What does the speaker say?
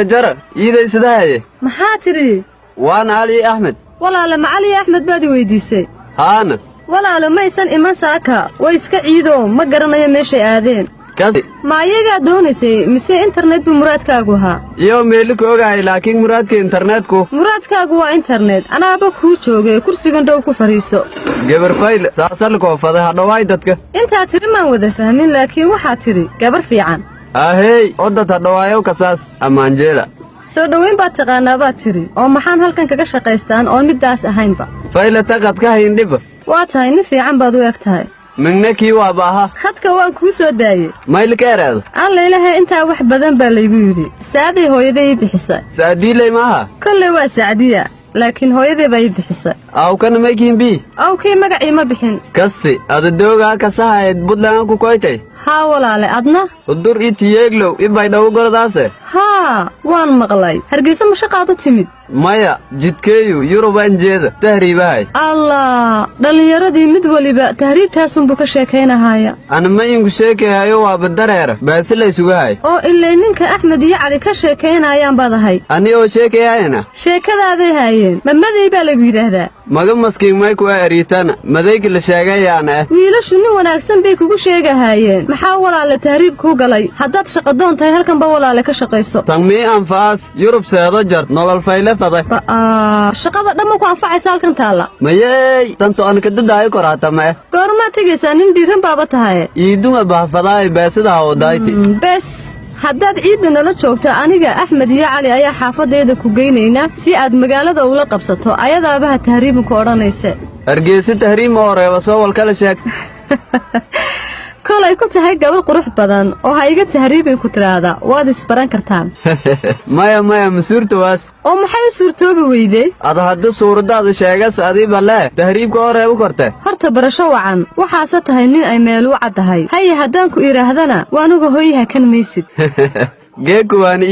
جرى إذا سداية محاتري وأنا علي أحمد ولا لما علي أحمد بادي ويديسي أنا ولا لما يسن إما ساكا ويسكا عيدو ما قرنا يمشي آذين كذي ما يجا دونيسي مسي انترنت بمرادكاغوها يوم ميلك أوجاي لكن مرادك إنترنتكو مرادكاغو انترنت أنا أبغى جوجي كرسي جندو كفريسو جبر فايل سأسألك وفضها نوايدتك أنت هتري ما وذا فاهمين لكن وحاتري جبر في عن هاي أودت النوايو كساس أما أنجيلا soo dhaweyn baad taqaanaa baad tiri oo maxaan halkan kaga shaqaystaan oo midaas ahaynba faylata qad ka hindhiba waa tahay nin fiican baad u eg tahay mignakii waa baaha khadka waan kuu soo daayay maylkeereed aan leeyahay intaa wax badan baa laygu yiri saaday hooyaday bixisay saadilay maaha kalle waa saadiya laakiin hooyaday bay bixisay aw kan makin bi aw kii magacii ma bixin kasi adadooga ka sahayd budlaan ku koytay ها walaale adna udur itiyeeglow ibay dhaw gordaase ها waan maqlay hargeysa ma shaqaado timid maya jidkeeyu Yuruban jeeda tahriibahay allah dhalinyaradii mid waliba tahriibtaasun buu ka sheekaynahaaya ana ma ingu sheekayo waa badareer baasi la isugahay oo ilaa ninka Axmed iyo Cali ka sheekaynayaan badahay ani oo sheekayayna sheekadaaday haayeen mamadii baa lagu yiraahdaa maga maskiin may ku ariitana madayga la sheegayaana wiilashu nin wanaagsan bay kugu sheegahaayeen maxaa walaale tahriib ku galay haddaad shaqo doontahay halkan ba walaale ka shaqayso tamii anfaas Yurub seedo jar nolol fayle shaqada dhamma ku anfacaysa halkan taala mayay tanto aan ka dadaayo koraata ma goorma tagaysaa nin dhiiran baaba tahay iiduma baafadaay baasida oo daaytay bes haddaad ciidda nala joogto aniga Axmed iyo Cali ayaa xaafadeeda ku geynayna si aad magaalada ula qabsato ayadaabaha tahriib ku oranaysa argeesi tahriim oo reeba soo wal kala sheeg kolay ku tahay gabar qurux badan oo hayga tahriibay ku tiraada waad isbaran kartaan maya masuurtaas oo maxay suurtoobi weyday ada hadda suuradaada sheegas adiba le tahriibka oo reebo korte horta barasho wacan waxaas tahay nin ay meel u cadahay hay hadaan ku iraahdana waanuga hooyaha kan maysid geekuwani